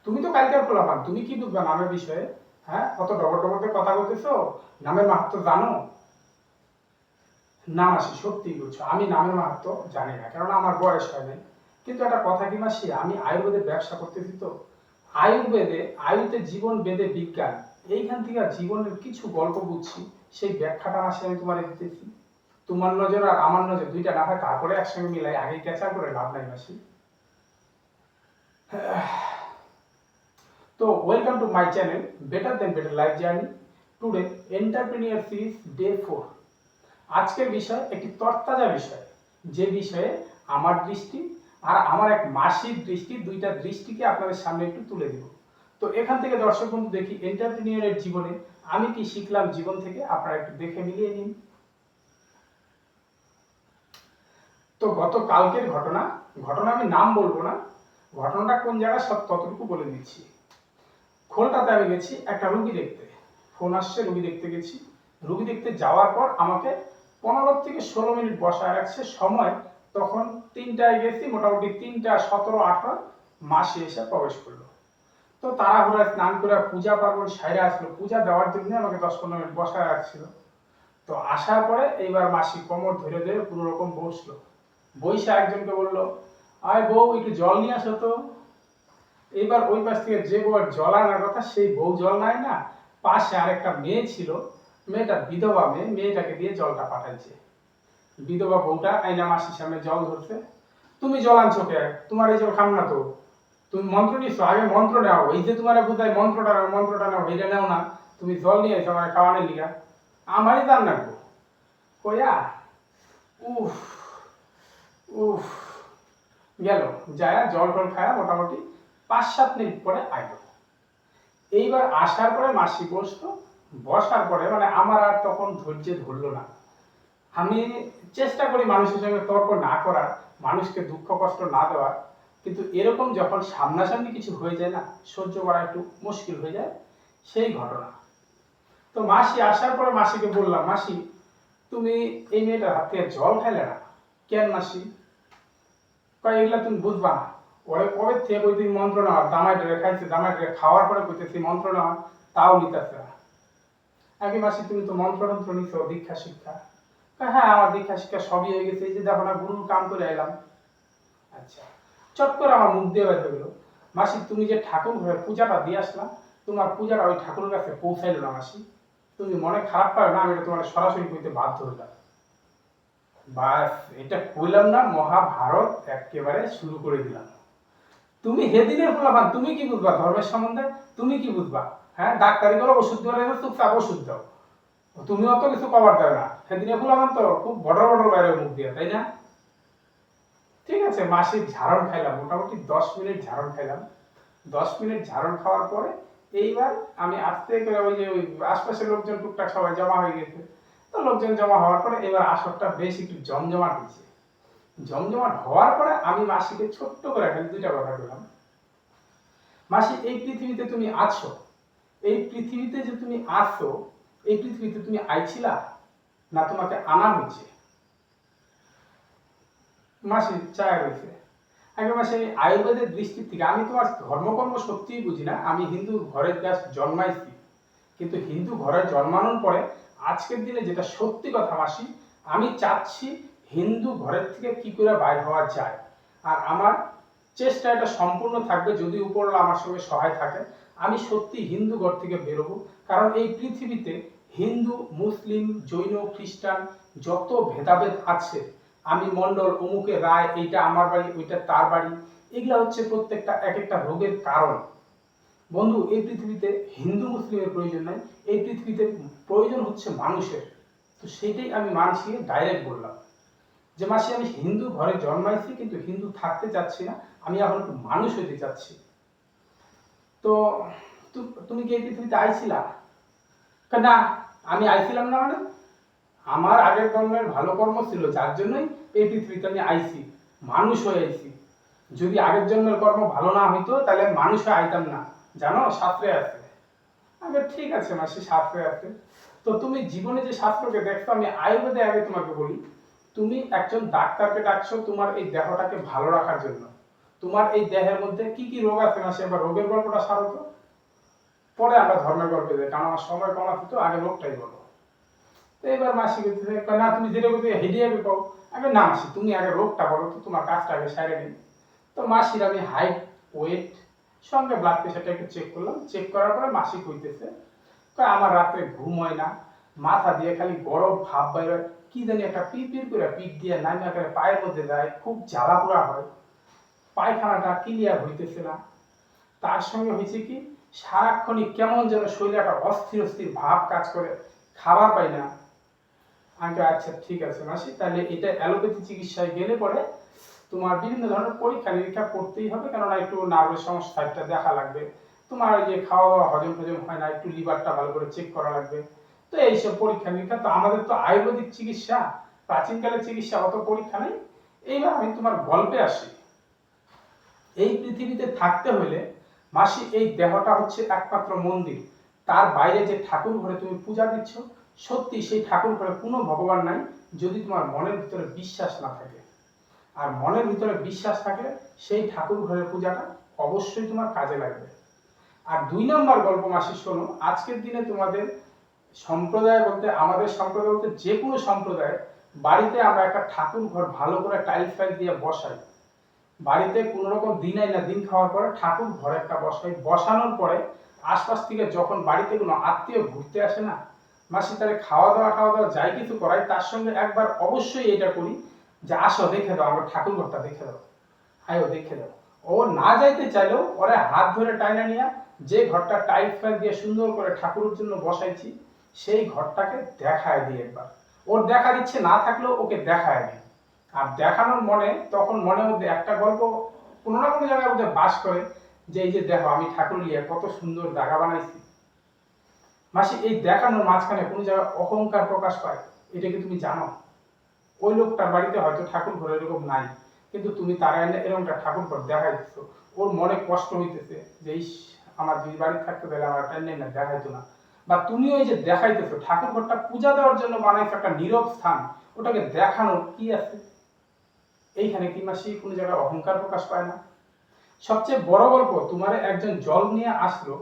তুমি তো কালকের পোলাপান, তুমি কি বুঝবা নামের বিষয়ে? হ্যাঁ, কত ডবল ডবল কথা বলতেছো, নামের মাহাত্ম জানো? না মাসি, সত্যি বলছো, আমি নামের মাহাত্ম জানি না, কারণ আমার বয়স হয় নাই। কিন্তু একটা কথা কি মাসি, আমি আয়ুর্বেদের ব্যবসা করতেছি তো। আয়ুর্বেদে, আয়ুতে জীবন বেদে বিজ্ঞান, এইখান থেকে জীবনের কিছু গল্প বুঝছি, সেই ব্যাখ্যাটা মাসি আমি তোমার দিতেছি। তোমার নজর আর আমার নজর দুইটা না হয়, তারপরে একসঙ্গে মিলাই, আগে ক্যাচা করে লাভ নাই মাসি। তো welcome to my channel better then better life journey. Today entrepreneur series day 4। আজকের বিষয় একটি তরতাজা বিষয়, যে বিষয়ে আমার দৃষ্টি আর আমার এক মাসির দৃষ্টি, দুইটা দৃষ্টিকে আপনাদের সামনে একটু তুলে দিব। তো এখান থেকে দর্শক বন্ধু দেখি এন্টারপ্রেনিয়ারের জীবনে আমি কি শিখলাম জীবন থেকে, আপনারা একটু দেখে মিলিয়ে নিন। তো গত কালকের ঘটনা, ঘটনা আমি নাম বলবো না, ঘটনাটা কোন জায়গায় সব ততটুকু বলে দিচ্ছি। কলকাতায় আমি গেছি একটা রুগী দেখতে, ফোন আসছে, রুগী দেখতে গেছি। রুগী দেখতে যাওয়ার পর আমাকে 15 থেকে 16 মিনিট বসায় রাখছে সময়। তখন 3টায় গেছি, মোটামুটি 3টা 17-18 মাসে এসে প্রবেশ করলো। তো তাড়াহুড়া স্নান করে পূজা পার্বণ সাইরে আসলো, পূজা দেওয়ার জন্য আমাকে 10-15 মিনিট বসায় রাখছিল। তো আসার পরে এইবার মাসি কোমর ধরে ধরে কোনো রকম বসলো। বইসা একজনকে বললো, আয় বউ একটু জল নিয়ে আসো তো। এবার ওই পাশ থেকে যে বউ জল আনার কথা, সেই বউ জল নেয় না, পাশে আরেকটা মেয়ে ছিল, মেয়েটা বিধবা মেয়ে, মেয়েটাকে দিয়ে জলটা পাঠাইছে। বিধবা বউটা আইনা মাসির সামনে জল ধরছে। তুমি জল আনছো কে? তোমার এই জল খাম না তো। তুমি মন্ত্র নিচ্ছ, আগে মন্ত্র নেও, এই যে তোমার বুঝাই মন্ত্রটা নাও, মন্ত্রটা নাও, এইটা নেও না। তুমি জল নিয়ে এসো আমার খাওয়ানোর লিগা, আমারই দান রাখবো কইয়া। উফ উফ, গেল যায় জল টল খায়া মোটামুটি 5-7 মিনিট পরে আইলো। এইবার আসার পরে মাসি বসতো, বসার পরে মানে আমার আর তখন ধৈর্য ধরলো না। আমি চেষ্টা করি মানুষের সঙ্গে তর্ক না করার, মানুষকে দুঃখ কষ্ট না দেওয়ার, কিন্তু এরকম যখন সামনাসামনি কিছু হয়ে যায় না, সহ্য করা একটু মুশকিল হয়ে যায়, সেই ঘটনা। তো মাসি আসার পরে মাসিকে বললাম, মাসি তুমি এই মেয়েটার হাত থেকে জল খাইলে না কেন মাসি? কয় এগুলা তুমি বুঝবা না, ওরে কবে থেকে ওই দিন মন্ত্র নেওয়া, জামাই ডেরে খাইছে, জামাই ডেরে খাওয়ার পরে কইতেছি মন্ত্র নেওয়া, তাও নিতেছে না। আগে মাসি তুমি তো মন্ত্র টন্ত্র নিছো, দীক্ষা শিক্ষা? হ্যাঁ আমার দীক্ষা শিক্ষা সবই হয়ে গেছে, এই যে দেখো না গুরুর কাম করে এলাম। আচ্ছা, চট করে আমার মুখ দিয়ে বের হয়ে গেল, মাসি তুমি যে ঠাকুর ঘরে পূজাটা দিয়ে আসলাম, তোমার পূজাটা ওই ঠাকুরের কাছে পৌঁছাইলো না মাসি। তুমি মনে খারাপ পাবে না, আমি এটা তোমার সরাসরি কইতে বাধ্য হইলাম। বাস, এটা কইলাম না, মহাভারত একেবারে শুরু করে দিলাম। তুমি হেদিনের ফলাফান, তুমি কি বুঝবা ধর্মের সম্বন্ধে? তুমি কি বুঝবা? হ্যাঁ, ডাক্তারি করো, ওষুধ দেওয়ার চুপচাপ ওষুধ দাও, তুমি অত কিছু কভার দেবে না। সেদিনে ফলাফান তো খুব বড় বড় বাইরে মুখ দিয়ে, তাই না? ঠিক আছে, মাসিক ঝাড়ন খাইলাম, মোটামুটি 10 মিনিট ঝাড়ন খাইলাম। 10 মিনিট ঝাড়ন খাওয়ার পরে এইবার আমি আস্তে করে ওই যে ওই আশপাশের লোকজন টুকটাক সবাই জমা হয়ে গেছে। তো লোকজন জমা হওয়ার পরে এবার আসরটা বেশ একটু জমজমাট হয়েছে। জমজমাট হওয়ার পরে আমি মাসিকে ছোট্ট করে খালি দুইটা কথা বললাম, মাসি এই পৃথিবীতে তুমি আছো, এই পৃথিবীতে যে তুমি আছো, এই পৃথিবীতে তুমি আইছিলা না তোমাকে আনা হয়েছে? মাসি চায় রয়েছে। আগে মাসে আয়ুর্বেদের দৃষ্টির থেকে, আমি তোমার ধর্মকর্ম সত্যিই বুঝি না, আমি হিন্দু ঘরে জাস্ট জন্মাইছি, কিন্তু হিন্দু ঘরে জন্মানোর পরে আজকের দিনে যেটা সত্যি কথা মাসি, আমি চাচ্ছি হিন্দু ঘরের থেকে কি করে বাইর হওয়া যায়। আর আমার চেষ্টা এটা সম্পূর্ণ থাকবে যদি উপরওয়ালা আমার সঙ্গে সহায় থাকে, আমি সত্যি হিন্দু ঘর থেকে বেরোবো। কারণ এই পৃথিবীতে হিন্দু মুসলিম জৈন খ্রিস্টান যত ভেদাভেদ আছে, আমি মন্ডল, অমুকে রায়, এইটা আমার বাড়ি ওইটা তার বাড়ি, এগুলা হচ্ছে প্রত্যেকটা এক একটা রোগের কারণ। বন্ধু, এই পৃথিবীতে হিন্দু মুসলিমের প্রয়োজন নাই, এই পৃথিবীতে প্রয়োজন হচ্ছে মানুষের। তো সেটাই আমি মানসিকে ডাইরেক্ট বললাম যে মাসি আমি হিন্দু ঘরে জন্মাইছি, কিন্তু হিন্দু থাকতে চাচ্ছি না, আমি এখন একটু মানুষ হইতে চাচ্ছি। তো তুমি কি এই পৃথিবীতে আইছিলা? না, আমি আইছিলাম না মানে, আমার আগের কর্মের ভালো কর্ম ছিল যার জন্যই এই পৃথিবীতে আমি আইছি, মানুষ হয়ে আইছি। যদি আগের জন্মের কর্ম ভালো না হইতো তাহলে মানুষ হয়ে আইতাম না, জানো শাস্ত্রে আছে। আগে ঠিক আছে মাসি, শাস্ত্রে আছে। তো তুমি জীবনে যে শাস্ত্রকে দেখছো, আমি আয়ুর্বেদে আগে তোমাকে বলি, তুমি একজন ডাক্তারকে ডাকছো তোমার এই দেহটাকে ভালো রাখার জন্য, তোমার এই দেহের মধ্যে কি কি রোগ আছে মাসি, এবার রোগের গল্পটা সারো তো, পরে আমরা ধর্মের গল্পে যাই, কারণ আমার সময় কম আছে, তো আগে রোগটাই বলো। তো এবার মাসি বলতেছে, না তুমি যেটা বলতে হেডে আগে কও। আগে না মাসি, তুমি আগে রোগটা বলো তো, তোমার কাজটা আগে সাইরে নিন। তো মাসির আমি হাইট, ওয়েট, সঙ্গে ব্লাড প্রেশারটা একটু চেক করলাম। চেক করার পরে মাসি কইতেছে, আমার রাত্রে ঘুম হয় না, মাথা দিয়ে খালি গরম ভাব বাইরে, কি জানি একটা পিপির করে পিঠ দিয়ে নাইমা করে পায়ের মধ্যে যায়, খুব জ্বালা পোড়া হয়, পায়খানাটা ক্লিয়ার হইতেছে না। তার সঙ্গে হয়েছে কি, সারাক্ষণই কেমন যেন শরীরে একটা অস্থির অস্থির ভাব কাজ করে, খাবার পাই না। আমি আচ্ছা ঠিক আছে মাসি, তাহলে এটা অ্যালোপ্যাথি চিকিৎসায় গেলে পরে তোমার বিভিন্ন ধরনের পরীক্ষা নিরীক্ষা করতেই হবে, কেননা একটু নার্ভের সমস্যা একটা দেখা লাগবে, তোমার ওই যে খাওয়া দাওয়া হজম টজম হয় না, একটু লিভারটা ভালো করে চেক করা লাগবে। তো এইসব পরীক্ষা নিরীক্ষা, তো আমাদের তো আয়ুর্বেদিক চিকিৎসা, প্রাচীনকালের চিকিৎসা, অত পরীক্ষা নেই। এইবার আমি তোমার গল্পে আসি। এই পৃথিবীতে থাকতে হলে মাসি, এই দেহটা হচ্ছে একমাত্র মন্দির, তার বাইরে যে ঠাকুর ঘরে তুমি পূজা দিচ্ছ, সত্যি সেই ঠাকুর ঘরে কোনো ভগবান নাই যদি তোমার মনের ভিতরে বিশ্বাস না থাকে। আর মনের ভিতরে বিশ্বাস থাকলে সেই ঠাকুর ঘরের পূজাটা অবশ্যই তোমার কাজে লাগবে। আর 2 নম্বর গল্প মাসি শোনো, আজকের দিনে তোমাদের সম্প্রদায় বলতে, আমাদের সম্প্রদায় বলতে যে কোনো সম্প্রদায়, বাড়িতে আমরা একটা ঠাকুর ঘর ভালো করে টাইলস ফাইল দিয়ে বসাই, বাড়িতে কোন রকম দিন আইনা দিন খাওয়ার পরে ঠাকুর ঘরে একটা বসাই, বসানোর পরে আশপাশ থেকে যখন বাড়িতে কোনো আত্মীয় ঘুরতে আসে না মাসি, তারে খাওয়া দাওয়া যাই কিছু করাই, তার সঙ্গে একবার অবশ্যই এটা করি যে আসো দেখে দাও, আমার ঠাকুর ঘরটা দেখে দাও, আয়ো দেখে দাও। ও না যাইতে চাইলেও ওরে হাত ধরে টাইনা নিয়ে যে ঘরটা টাইলস ফাইল দিয়ে সুন্দর করে ঠাকুরের জন্য বসাইছি, সেই ঘরটাকে দেখায় দিই একবার। ওর দেখার ইচ্ছে না থাকলেও ওকে দেখায় দিই। আর দেখানোর মনে, তখন মনের মধ্যে একটা গল্প কোনো না কোনো জায়গায় মধ্যে বাস করে, যে এই যে দেখো আমি ঠাকুর লিয়ে কত সুন্দর জায়গা বানাইছি। মাসি, এই দেখানোর মাঝখানে কোনো জায়গায় অহংকার প্রকাশ পায়, এটা কি তুমি জানো? ওই লোকটার বাড়িতে হয়তো ঠাকুর ঘর এরকম নাই, কিন্তু তুমি তার এনে এরকম একটা ঠাকুর ঘর দেখাই দিচ্ছ, ওর মনে কষ্ট হইতেছে যে ইস, আমার যদি বাড়ি থাকতে তাহলে আমার টাইনে না দেখাইতো না। বা তুমি ওই যে দেখাইতেছো ঠাকুর ঘরটা পূজা দেওয়ার জন্য বানাইছো একটা নীরব স্থান, ওটাকে দেখানোর কি আছে? এইখানে কি মাসি কোনো জায়গায় অহংকার প্রকাশ পায় না? সবচেয়ে বড় গল্প, তোমার একজন জল নিয়ে আসলো,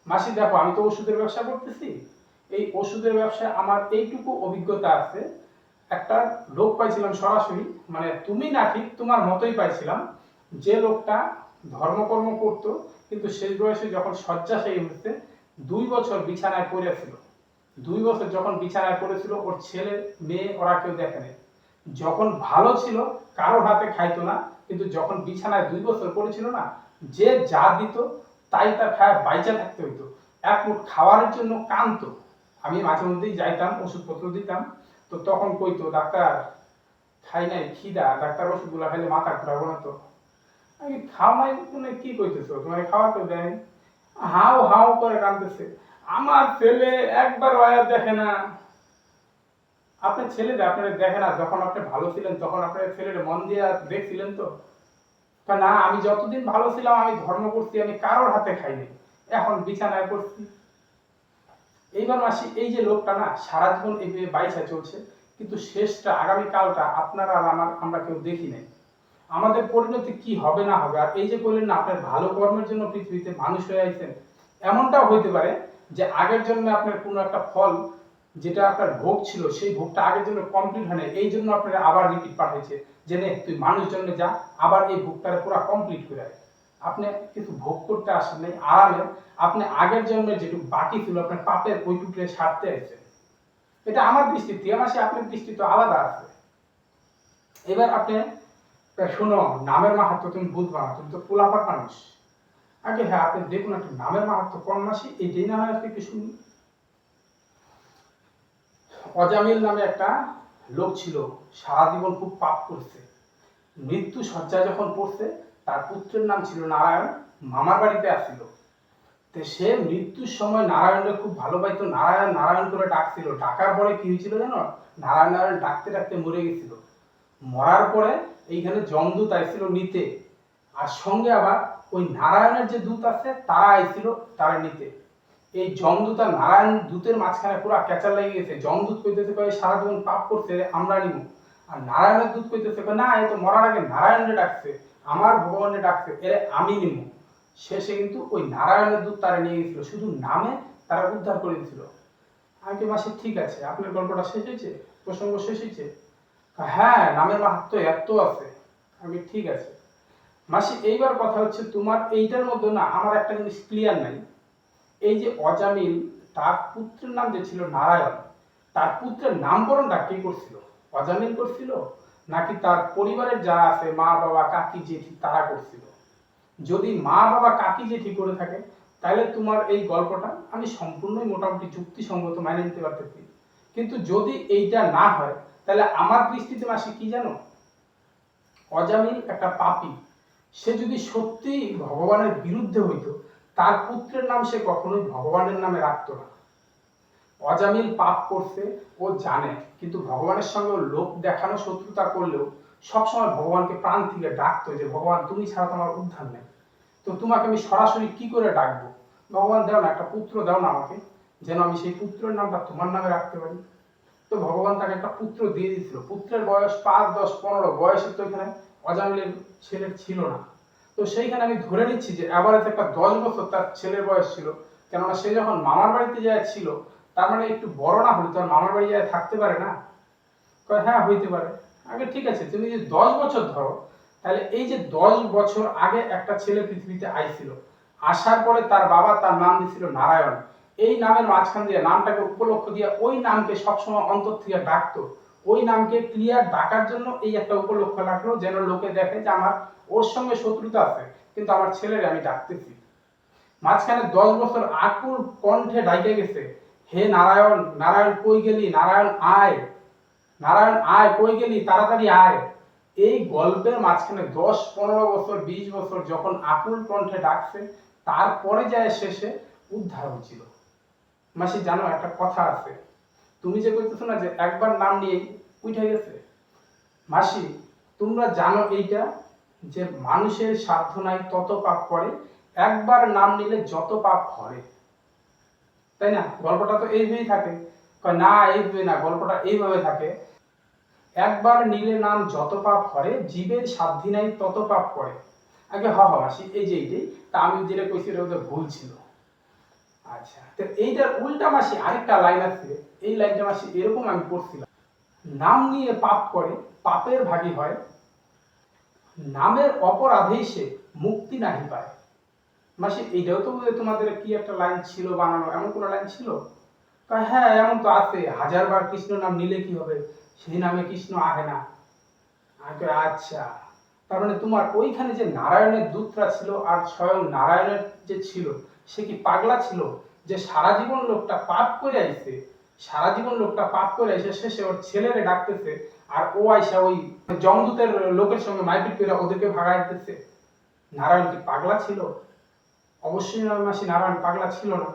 মাসি দেখো আমি তো ওষুধের ব্যবসা করতেছি, এই ওষুধের ব্যবসায় আমার এইটুকু অভিজ্ঞতা আছে। একটা লোক পাইছিলাম সরাসরি, মানে তুমি না ঠিক তোমার মতোই পাইছিলাম, যে লোকটা ধর্মকর্ম করত, কিন্তু শেষ বয়সে যখন শয্যাশায়ী হচ্ছে, 2 বছর বিছানায় পড়েছিল। 2 বছর যখন বিছানায় পড়েছিল, ওর ছেলে মেয়ে ওরা কেউ দেখেনি। যখন ভালো ছিল কারোর হাতে খাইতো না, কিন্তু যখন বিছানায় 2 বছর পড়েছিল না, যে যা দিত তাই তার খায় বাইচা থাকতে হইতো, এক মুঠ খাওয়ার জন্য কানতো। আমি মাঝে মধ্যেই যাইতাম, ওষুধপত্র দিতাম, তো তখন কইতো ডাক্তার খাই নাই খিদা, ডাক্তার ওষুধগুলো খাইলে মাথা ঘুরাবো না তো। আমি খাও নাই মানে কি কইতেছো, তোমার খাওয়া কেউ দেয়? হাও হাও করে কানতেছে। আমার ছেলে একবার ওয়া দেখে না। আপনার ছেলেটা আপনার দেখে না? যখন আপনি ভালো ছিলেন তখন আপনার ছেলেটা মন দিয়ে দেখছিলেন তো? না, আমি যতদিন ভালো ছিলাম আমি ধর্ম করছি, আমি কারোর হাতে খাইনি, এখন বিছানায় পড়ছি। এইবার মাসি, এই যে লোকটা না সারা জীবন এইভাবে বাইচা চলছে, কিন্তু শেষটা আগামীকালটা আপনারা আর আমরা কেউ দেখি নাই। আমাদের পরিণতি কি হবে না হবে। আর এই যে বললেন না আপনার ভালো কর্মের জন্য পৃথিবীতে মানুষ হয়ে আইছেন, এমনটাও হইতে পারে যে আগের জন্মে আপনার কোনো একটা ফল, যেটা আপনার ভোগ ছিল, সেই ভোগটা আগের জন্য কমপ্লিট হয় না, এই জন্য আপনারা আবার রিপিট পাঠাইছে যে নে তুই মানুষ জন্মে যা, আবার এই ভোগটারে পুরো কমপ্লিট করে আয়। আপনি কিছু ভোগ করতে আসেন নাই আরামে, আপনি আগের জন্মে যেটুকু বাকি ছিল আপনার পাপের ওইটুকু সারতে আইছেন। এটা আমার দৃষ্টিতে, আমার আপনার দৃষ্টি তো আলাদা আছে। এবার আপনি শোনো, নামের মাহাত্ম তুমি বুঝবা না, তুমি তো পোলাপার মানুষ। আগে হ্যাঁ আপনি দেখুন একটা নামের মাহাত্ম কোন মাসে, এটাই না হয় আপনি কি শুনি। অজামিল নামে একটা লোক ছিল, সারা জীবন খুব পাপ করছে, মৃত্যু শয্যায় যখন পড়ছে, তার পুত্রের নাম ছিল নারায়ণ, মামার বাড়িতে আসছিল। তো সে মৃত্যুর সময় নারায়ণকে খুব ভালো পাইতো, নারায়ণ নারায়ণ করে ডাকছিল, ডাকার পরে কি হয়েছিল জানো? নারায়ণ নারায়ণ ডাকতে ডাকতে মরে গেছিল। মরার পরে এইখানে যমদূত আইছিল নিতে, আর সঙ্গে আবার ওই নারায়ণের যে দূত আছে তারা আইছিল তারা নিতে। এই যমদূত আর নারায়ণ দূতের মাঝখানে পুরো ক্যাচার লেগে গেছে। যমদূত কইতেছে কয় সারা জীবন পাপ করছে আমরা নিব, আর নারায়ণের দূত কইতেছে না, এ তো মরার আগে নারায়ণরে ডাকছে, আমার ভগবানের ডাকছে এরে আমি নিব। শেষে কিন্তু ওই নারায়ণের দূত তারা নিয়ে গেছিল, শুধু নামে তারা উদ্ধার করে দিয়েছিল। আমি কি মাসি ঠিক আছে, আপনার গল্পটা শেষ হয়েছে, প্রসঙ্গ শেষ হয়েছে? হ্যাঁ, নামের মাহাত্ম্য এত আছে। আমি ঠিক আছে মাসি, এইবার কথা হচ্ছে তোমার এইটার মধ্যে না আমার একটা জিনিস ক্লিয়ার নাই। এই যে অজামিল, তার পুত্রের নাম যে ছিল নারায়ণ, তার পুত্রের নামকরণটা কে করছিল? অজামিল করছিল নাকি তার পরিবারের যারা আছে মা বাবা কাকি জেঠি তারা করছিল? যদি মা বাবা কাকি জেঠি করে থাকে তাহলে তোমার এই গল্পটা আমি সম্পূর্ণই মোটামুটি যুক্তিসঙ্গত মাইনে নিতে পারতেছি। কিন্তু যদি এইটা না হয় তাহলে আমার দৃষ্টিতে মাসি কি জানো, অজামিল একটা পাপী। সে যদি সত্যি ভগবানের বিরুদ্ধে হইতো তার পুত্রের নাম সে কখনোই ভগবানের নামে রাখতো না। অজামিল পাপ করছে ও জানে, কিন্তু ভগবানের সঙ্গে লোক দেখানো শত্রুতা করলেও সবসময় ভগবানকে প্রাণ থেকে ডাকতো যে ভগবান তুমি ছাড়া তো আমার উদ্ধার নেই, তো তোমাকে আমি সরাসরি কি করে ডাকবো? ভগবান দাও না, একটা পুত্র দাও না আমাকে, যেন আমি সেই পুত্রের নামটা তোমার নামে রাখতে পারি। তো ভগবান তাকে একটা পুত্র দিয়ে দিয়েছিল। পুত্রের বয়স 5, 10, 15 বয়সে তো এখানে অজামিলের ছেলের ছিল না। তো সেইখানে আমি ধরে নিচ্ছি যে এভারেজ একটা 10 বছর তার ছেলের বয়স ছিল, কেননা সে যখন মামার বাড়িতে যায় ছিল, তার মানে একটু বড় না হলে তো আর মামার বাড়ি যায় থাকতে পারে না। হ্যাঁ হইতে পারে। আগে ঠিক আছে, তুমি যদি 10 বছর ধরো, তাহলে এই যে 10 বছর আগে একটা ছেলে পৃথিবীতে আইছিল, আসার পরে তার বাবা তার নাম দিয়েছিল নারায়ণ। এই নামের মাঝখান দিয়ে নামটাকে উপলক্ষ দিয়ে ওই নামকে সবসময় অন্তর থেকে ডাকতো। ওই নামকে ক্লিয়ার ডাকার জন্য এই একটা উপলক্ষ রাখলো, যেন লোকে দেখে যে আমার ওর সঙ্গে শত্রুতা আছে কিন্তু আমার ছেলের আমি ডাকতেছি। মাঝখানে 10 বছর আকুল কণ্ঠে ডাইকে গেছে, হে নারায়ণ, নারায়ণ কই গেলি, নারায়ণ আয়, নারায়ণ আয়, কই গেলি, তাড়াতাড়ি আয়। এই গল্পের মাঝখানে 10, 15 বছর, 20 বছর যখন আকুল কণ্ঠে ডাকছে, তারপরে যায় শেষে উদ্ধার হয়েছিল। মাসি জানো একটা কথা আছে, তুমি যে কইতেছো না যে একবার নাম নিয়ে উঠে গেছে, মাসি তোমরা জানো এইটা যে মানুষের সাধ্য নাই তত পাপ করে, একবার নাম নিলে যত পাপ করে, তাই না? গল্পটা তো এইভাবেই থাকে। না এইভাবে না, গল্পটা এইভাবে থাকে, একবার নিলে নাম যত পাপ করে, জীবের সাধ্যি নাই তত পাপ করে। আগে হ মাসি এই যে এইটাই, তা আমি যেটা কইছি এটা ওদের ভুল ছিল। আচ্ছা, তো এইটার উল্টা মাসি আরেকটা লাইন আছে, এই লাইনটা মাসি এরকম আমি পড়ছিলাম, নাম নিয়ে পাপ করে পাপের ভাগী হয়, নামের অপরাধেই সে মুক্তি নাহি পায়। মাসি এইটাও তো তোমাদের কি একটা লাইন ছিল বানানো, এমন কোন লাইন ছিল? হ্যাঁ এমন তো আছে, 1000বার কৃষ্ণ নাম নিলে কি হবে, সেই নামে কৃষ্ণ আহে না। আচ্ছা, তার মানে তোমার ওইখানে যে নারায়ণের দূতরা ছিল আর স্বয়ং নারায়ণের যে ছিল, সে কি পাগলা ছিল যে সারা জীবন লোকটা পাপ করে আইছে, সারা জীবন লোকটা পাপ করে আইসে শেষে ওর ছেলেরে ডাকতেছে, আর ও আইসা ওই যমদূতের লোকের সঙ্গে মারপিট করে ওদেরকে ভাগায় দিতেছে? নারায়ণ কি পাগলা ছিল? অবশ্যই নয় মাসি, নারায়ণ পাগলা ছিল না।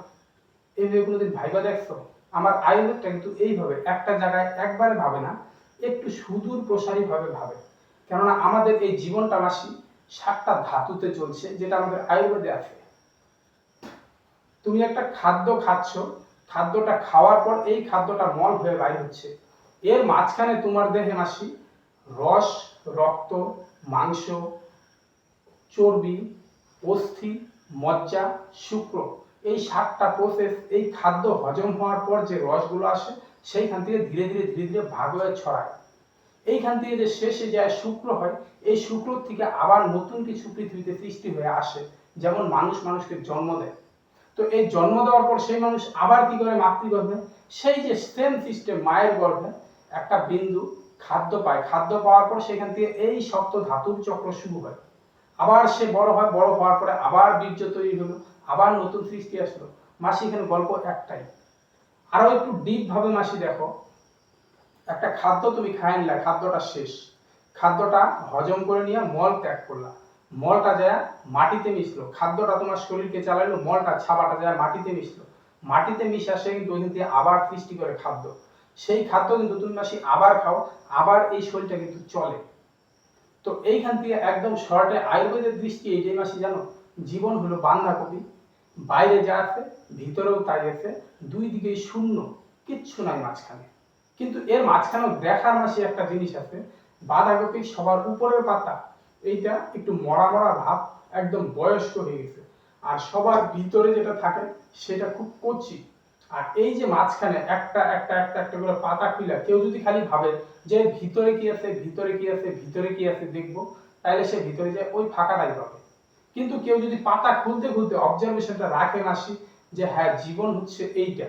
এইভাবে কোনোদিন ভাইবা দেখছো? আমার আয়ুর্বেদটা কিন্তু এইভাবে একটা জায়গায় একবারে ভাবে না, একটু সুদূর প্রসারী ভাবে ভাবে। কেননা আমাদের এই জীবনটা মাসি 7টা ধাতুতে চলছে, যেটা আমাদের আয়ুর্বেদে আছে। তুমি একটা খাদ্য খাচ্ছ, খাদ্যটা খাওয়ার পর এই খাদ্যটা মল হয়ে বাইর হচ্ছে, এর মাঝখানে তোমার দেহে মাসি রস, রক্ত, মাংস, চর্বি, অস্থি, মজ্জা, শুক্র, এই 7টা প্রসেস এই খাদ্য হজম হওয়ার পর যে রসগুলো আসে সেইখান থেকে ধীরে ধীরে ধীরে ধীরে ভাগ হয়ে ছড়ায়। এইখান থেকে যে শেষে যায় শুক্র হয়, এই শুক্র থেকে আবার নতুন কিছু পৃথিবীতে সৃষ্টি হয়ে আসে, যেমন মানুষ মানুষকে জন্ম দেয়। তো এই জন্ম দেওয়ার পর সেই মানুষ আবার কি করে মাতৃগর্ভে, সেই যে সেম সিস্টেম মায়ের গর্ভে একটা বিন্দু খাদ্য পায়, খাদ্য পাওয়ার পর সেখান থেকে এই সপ্ত ধাতুর চক্র শুরু হয়। আবার সে বড় হয়, বড় হওয়ার পরে আবার বীর্য তৈরি হলো, আবার নতুন সৃষ্টি আসলো। মাসি এখানে গল্প একটাই। আরো একটু ডিপ ভাবে মাসি দেখো, একটা খাদ্য তুমি খাই নিলা, খাদ্যটা শেষ, খাদ্যটা হজম করে নিয়ে মল ত্যাগ করলা, মলটা যায় মাটিতে মিশলো, খাদ্যটা তোমার শরীরকে চালাইলো, মলটা ছাবাটা যায় মাটিতে মিশলো, মাটিতে মিশে আসে কিন্তু ওইখান থেকে আবার সৃষ্টি করে খাদ্য, সেই খাদ্য কিন্তু তুমি মাসি আবার খাও, আবার এই শরীরটা কিন্তু চলে। তো এইখান থেকে একদম শর্টে আয়ুর্বেদের দৃষ্টি এইটাই মাসি জানো, জীবন হলো বাঁধাকপি, বাইরে যা আছে ভিতরেও তাই আছে, দুই দিকেই শূন্য, কিচ্ছু নাই মাঝখানে। কিন্তু এর মাঝখানেও দেখার মাসি একটা জিনিস আছে, বাঁধাকপি সবার উপরের পাতা, এইটা একটু মরা মরা ভাব, একদম বয়স্ক হয়ে গেছে। আর সবার ভিতরে যেটা থাকে সেটা খুব কচি। আর এই যে মাঝখানে একটা একটা একটা একটা করে পাতা খুলে কেউ যদি খালি ভাবে যে ভিতরে কি আছে, ভিতরে কি আছে, ভিতরে কি আছে দেখবো, তাহলে সে ভিতরে যায় ওই ফাঁকাটাই পাবে। কিন্তু কেউ যদি পাতা খুলতে খুলতে অবজারভেশনটা রাখে মাসি, যে হ্যাঁ জীবন হচ্ছে এইটা,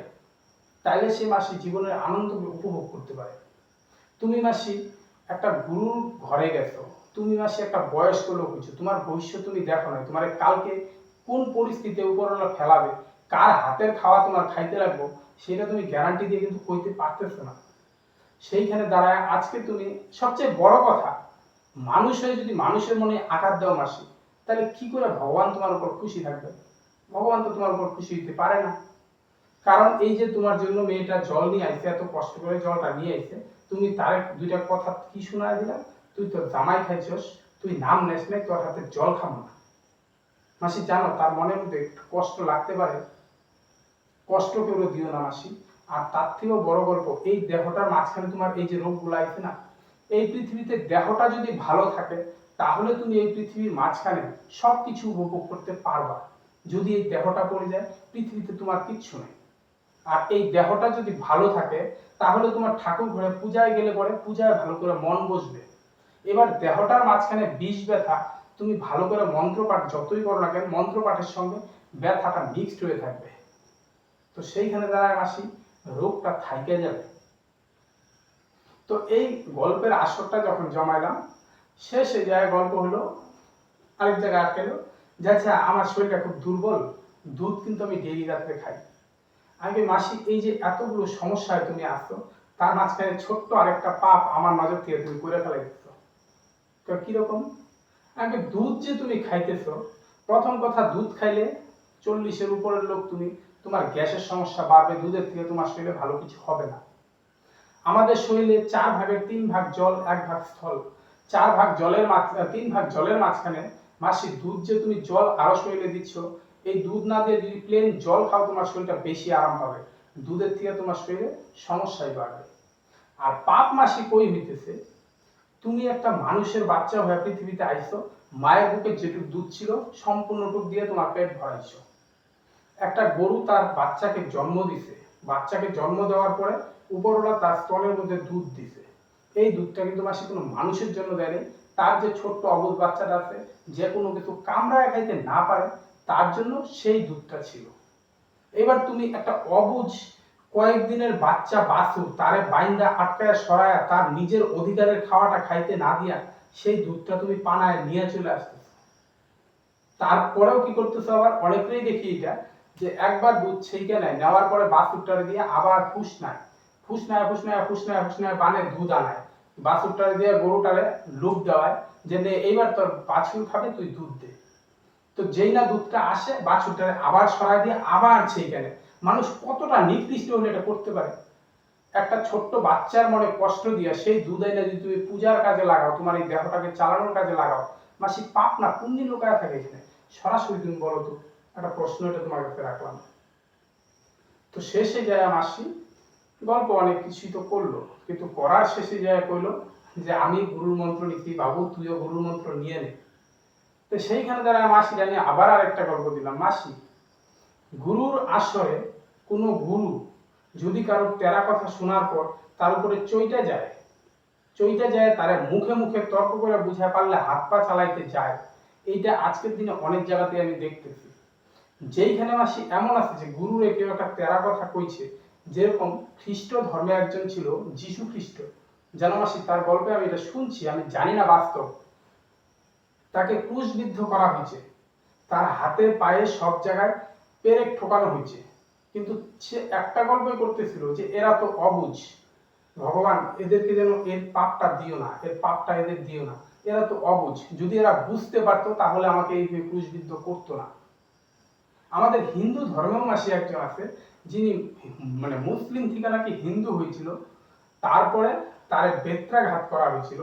তাইলে সে মাসি জীবনের আনন্দ উপভোগ করতে পারে। তুমি মাসি একটা গুরুর ঘরে গেছো, তুমি মাসি একটা বয়স্ক লোক হয়েছো, তোমার ভবিষ্যৎ তুমি দেখো না, তোমার কালকে কোন পরিস্থিতিতে উপরওয়ালা ফেলাবে, কার হাতের খাওয়া তোমার খাইতে লাগবো, সেটা তুমি গ্যারান্টি দিয়ে কিন্তু কইতে পারতেছো না। সেইখানে দাঁড়ায় আজকে তুমি সবচেয়ে বড় কথা, মানুষ হয়ে যদি মানুষের মনে আঘাত দাও মাসি, তাহলে কি করে ভগবান তোমার উপর খুশি থাকবে? ভগবান তো তোমার উপর খুশি হইতে পারে না। কারণ এই যে তোমার জন্য মেয়েটা জল নিয়ে আইছে, এত কষ্ট করে জলটা নিয়ে আইছে, তুমি তার দুইটা কথা কি শোনায় দিলা, তুই তো জামাই খাইছস, তুই নাম নেস নাই, তোর হাতে জল খাবো না। মাসি জানো তার মনের মধ্যে একটু কষ্ট লাগতে পারে, কষ্ট কেউ দিও না মাসি। আর তার থেকেও বড় গল্প, এই দেহটার মাঝখানে তোমার এই যে রোগগুলো আছে না, এই পৃথিবীতে দেহটা যদি ভালো থাকে তাহলে তুমি এই পৃথিবীর মাঝখানে সবকিছু উপভোগ করতে পারবা। যদি এই দেহটা পড়ে যায় পৃথিবীতে তোমার কিচ্ছু নেই। আর এই দেহটা যদি ভালো থাকে তাহলে তোমার ঠাকুর ঘরে পূজায় গেলে পরে পূজায় ভালো করে মন বসবে। এবার দেহটার মাঝখানে বিষ ব্যথা, তুমি ভালো করে মন্ত্রপাঠ যতই করো না কেন, মন্ত্রপাঠের সঙ্গে ব্যথাটা মিক্সড হয়ে থাকবে। তো সেইখানে দাঁড়ায় মাসি রোগটা থাইকে যাবে। তো এই গল্পের আসরটা যখন জমাইলাম, শেষে যায় গল্প হলো আরেক জায়গায় আটকেলো যে আচ্ছা আমার শরীরটা খুব দুর্বল, দুধ কিন্তু আমি ডেইলি রাত্রে খাই। আগে মাসি এই যে এতগুলো সমস্যায় তুমি আসছো, তার মাঝখানে ছোট্ট আরেকটা পাপ আমার নজর থেকে তুমি করে ফেলাই দিচ্ছ। তো কিরকম? আগে দুধ যে তুমি খাইতেছো, প্রথম কথা দুধ খাইলে 40-এর উপরের লোক তুমি, তোমার গ্যাসের সমস্যা বাড়বে, দুধের থেকে তোমার শরীরে ভালো কিছু হবে না। আমাদের শরীরে 4/3 ভাগ জল, 1 ভাগ স্থল, 3 ভাগ জলের মাঝখানে মাসি দুধ যে তুমি জল আরো শরীরে দিচ্ছ, এই দুধ না দিয়ে যদি প্লেন জল খাও তোমার শরীরটা বেশি আরাম পাবে, দুধের থেকে তোমার শরীরে সমস্যাই বাড়বে। আর পাপ মাসি কই হইতেছে, তুমি একটা মানুষের বাচ্চা হয়ে পৃথিবীতে আইছো, মায়ের বুকে যেটুক দুধ ছিল সম্পূর্ণটুক দিয়ে তোমার পেট ভরাইছো। একটা গরু তার বাচ্চাকে জন্ম দিছে, বাচ্চাকে জন্ম দেওয়ার পরে উপরওয়ালা তার স্তনের মধ্যে দুধ দিছে। এই দুধটা কিন্তু মাসি কোনো মানুষের জন্য দেয়নি, তার যে ছোট্ট অবুঝ বাচ্চাটা আছে, যে কোনো কিছু কামড়ায় খাইতে না পারে, তার জন্য সেই দুধটা ছিল। এবার তুমি একটা অবুঝ কয়েকদিনের বাচ্চা বাছুর তারে বাইন্দা আটকায় সরায়া তার নিজের অধিকারের খাওয়াটা খাইতে না দিয়া সেই দুধটা তুমি পানায় নিয়ে চলে আসতেছো। তারপরেও কি করতেছো, আবার অনেকেই দেখি এটা যে একবার দুধ ছেঁকে নেয়, নেওয়ার পরে বাছুরটারে দিয়ে আবার ফুসনায় বানে দুধ আনায়, বাছুরটারে দিয়ে গরুটারে লুপ দেওয়ায় যে এইবার তোর বাছুর খাবে, তুই দুধ দে। তো যেই না দুধটা আসে বাছুরটারে আবার সরাই দিয়ে আবার ছেঁকে নেয়। মানুষ কতটা নিকৃষ্ট হলে এটা করতে পারে? একটা ছোট্ট বাচ্চার মনে কষ্ট দিয়ে সেই দুধ এনে যদি তুমি পূজার কাজে লাগাও, তোমার এই দেহটাকে চালানোর কাজে লাগাও, মাসি পাপ না পুণ্যের লোকায় থাকে এখানে? সরাসরি তুমি বলো তো, একটা প্রশ্ন এটা তোমার কাছে রাখলাম। তো শেষে যায় মাসি গল্প অনেক কিছুই তো করলো, কিন্তু করার শেষে যায় কইলো যে আমি গুরুর মন্ত্র নিচ্ছি, বাবু তুইও গুরুর মন্ত্র নিয়ে নে। তো সেইখানে যারা মাসি জানি আবার আরেকটা গল্প দিলাম, মাসি গুরুর আসরে কোনো গুরু যদি কারো তেরা কথা শোনার পর তার উপরে চইটা যায় তারে মুখে মুখে তর্ক করে বুঝায় পারলে হাত পা চালাইতে যায়, এইটা আজকের দিনে অনেক জায়গাতে আমি দেখতেছি। যেইখানে মাসি এমন আছে যে গুরুরে কেউ একটা তেরা কথা কইছে, যেরকম খ্রিস্ট ধর্মে একজন ছিল যীশু খ্রিস্ট, যেন মাসি তার গল্পে আমি এটা শুনছি, আমি জানি না বাস্তব, তাকে ক্রুশবিদ্ধ করা হয়েছে, তার হাতে পায়ে সব জায়গায় পেরেক ঠোকানো হয়েছে, কিন্তু সে একটা গল্পই করতেছিল যে এরা তো অবুঝ, ভগবান এদেরকে যেন এর পাপটা দিও না, এর পাপটা এদের দিও না, এরা তো অবুঝ, যদি এরা বুঝতে পারতো তাহলে আমাকে এই ক্রুশবিদ্ধ করতো না। আমাদের হিন্দু ধর্মেও মাসি একজন আছে যিনি মানে মুসলিম থেকে নাকি হিন্দু হয়েছিল, তারপরে তার বেত্রাঘাত করা হয়েছিল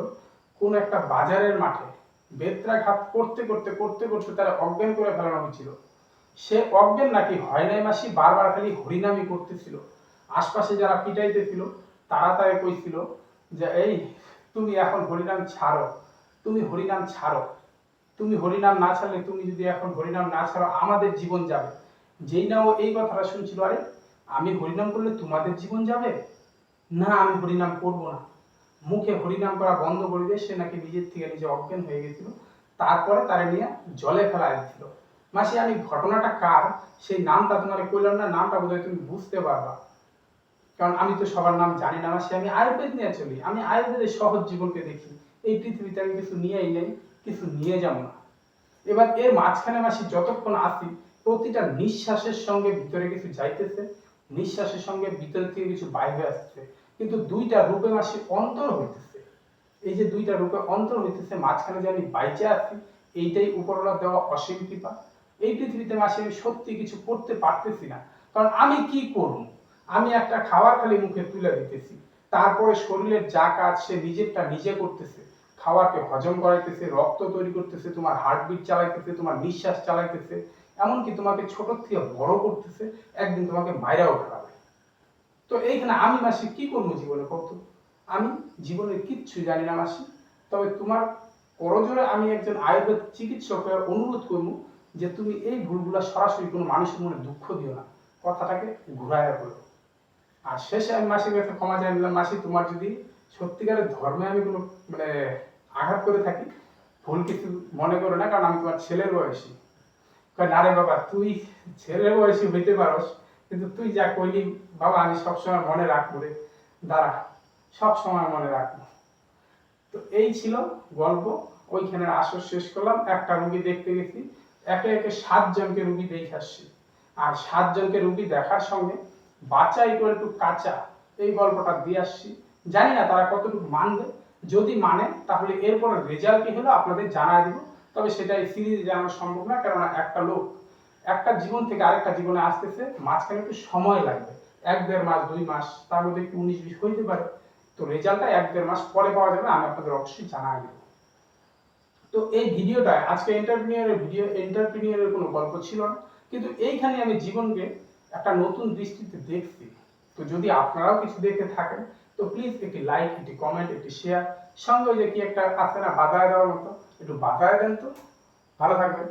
কোন একটা বাজারের মাঠে, বেত্রাঘাত করতে করতে করতে করতে তারা অজ্ঞান করে ফেলানো হয়েছিল। সে অজ্ঞান নাকি হয় নাই মাসি, বারবার খালি হরিনামই করতেছিল। আশপাশে যারা পিটাইতেছিল তারা কইছিল যে এই তুমি এখন হরিনাম ছাড়ো, তুমি হরিনাম ছাড়ো, তুমি হরিনাম না ছাড়লে, তুমি যদি এখন হরিনাম না ছাড়ো আমাদের জীবন যাবে। যেই না ও এই কথাটা শুনছিল, আরে আমি হরিনাম করলে তোমাদের জীবন যাবে, না আমি হরিনাম করব না। মুখে হরিনাম করা বন্ধ করে দিয়ে সে নাকি নিজের থেকে নিজে অজ্ঞান হয়ে গেছিল। তারপরে তারে নিয়ে জলে ফেলা দিছিল। মাসি আমি ঘটনাটা কার সেই নামটা তোমার কইলাম না, নামটা বোধহয় তুমি বুঝতে পারবা, কারণ আমি তো সবার নাম জানি না মাসি। আমি আয়ুর্বেদ নিয়ে চলি, আমি আয়ুর্বেদের সহজ জীবনকে দেখি। এই পৃথিবীতে আমি কিছু নিয়েই নেই, কিছু নিয়ে যাবো না। এবার এর মাঝখানে মাসি যতক্ষণ আসি, প্রতিটা নিঃশ্বাসের সঙ্গে ভিতরে কিছু যাইতেছে, নিঃশ্বাসের সঙ্গে ভিতর থেকে কিছু বাইরে আসছে, কিন্তু দুইটা রূপে মাসি অন্তর হইতেছে। এই যে দুইটা রূপে অন্তর হইতেছে, মাঝখানে যে আমি বাইচে আছি, এইটাই উপরওয়ালা দেওয়া অসীম কৃপা। এই পৃথিবীতে মাসি আমি সত্যি কিছু করতে পারতেছি না, কারণ আমি কি করব? আমি একটা খাবার খালি মুখে তুলে দিতেছি, তারপরে শরীরের যা কাজ সে নিজেরটা নিজে করতেছে। খাবারকে হজম করাইতেছে, রক্ত তৈরি করতেছে, তোমার হার্টবিট চালাইতেছে, তোমার নিঃশ্বাস চালাইতেছে, এমনকি তোমাকে ছোট থেকে বড় করতেছে, একদিন তোমাকে মাইরাও ফেলাবে। তো এইখানে আমি মাসি কি করবো জীবনে কত? আমি জীবনের কিচ্ছু জানি না মাসি। তবে তোমার করজোরে আমি একজন আয়ুর্বেদ চিকিৎসকের অনুরোধ করবো যে তুমি এই ভুলগুলা সরাসরি কোনো মানুষের মনে দুঃখ দিও না, কথাটাকে ঘুরাইয়া বলো। আর শেষে আমি মাসির কাছে ক্ষমা চাই নিলাম, মাসি তোমার যদি সত্যিকারের ধর্মে আমি কোনো মানে আঘাত করে থাকি, ভুল কিছু মনে করো না, কারণ আমি তোমার ছেলের বয়সী। না রে বাবা, তুই ছেলের বয়সী হইতে পারস, কিন্তু তুই যা কইলি বাবা আমি সবসময় মনে রাখবো রে, দাঁড়া সব সময় মনে রাখবো। তো এই ছিল গল্প। ওইখানে আসর শেষ করলাম, একটা রুগী দেখতে গেছি, একে একে 7 জনকে রুগী দেখে আসছি। আর 7 জনকে রুগী দেখার সঙ্গে বাচ্চা ইকুয়াল টু কাঁচা, এই গল্পটা দিয়ে আসছি। জানি না তারা কতটুকু মানবে, যদি মানে তাহলে এরপর রেজাল্ট কি হলো আপনাদের জানাই দিব। তবে সেটা এই সিরিজে জানানো সম্ভব না, কেননা একটা লোক একটা জীবন থেকে আরেকটা জীবনে আসতেছে, মাঝখানে একটু সময় লাগবে, 1-1.5 মাস 2 মাস, তার মধ্যে একটু 19-20 হইতে পারে। তো রেজাল্টটা 1-1.5 মাস পরে পাওয়া যাবে, আমি আপনাদের অবশ্যই জানাই দেব। তো এই ভিডিওটা আজকে এন্টারপ্রেনিউরের কোনো গল্প ছিল না, কিন্তু এইখানে আমি জীবনকে একটা নতুন দৃষ্টিতে দেখছি। তো যদি আপনারাও কিছু দেখে থাকেন, তো প্লিজ একটি লাইক, একটি কমেন্ট, একটি শেয়ার, সঙ্গে ওই যে কি একটা আছে না বাধায় দেওয়ার মতো, একটু বাধায় দেন। তো ভালো থাকবেন।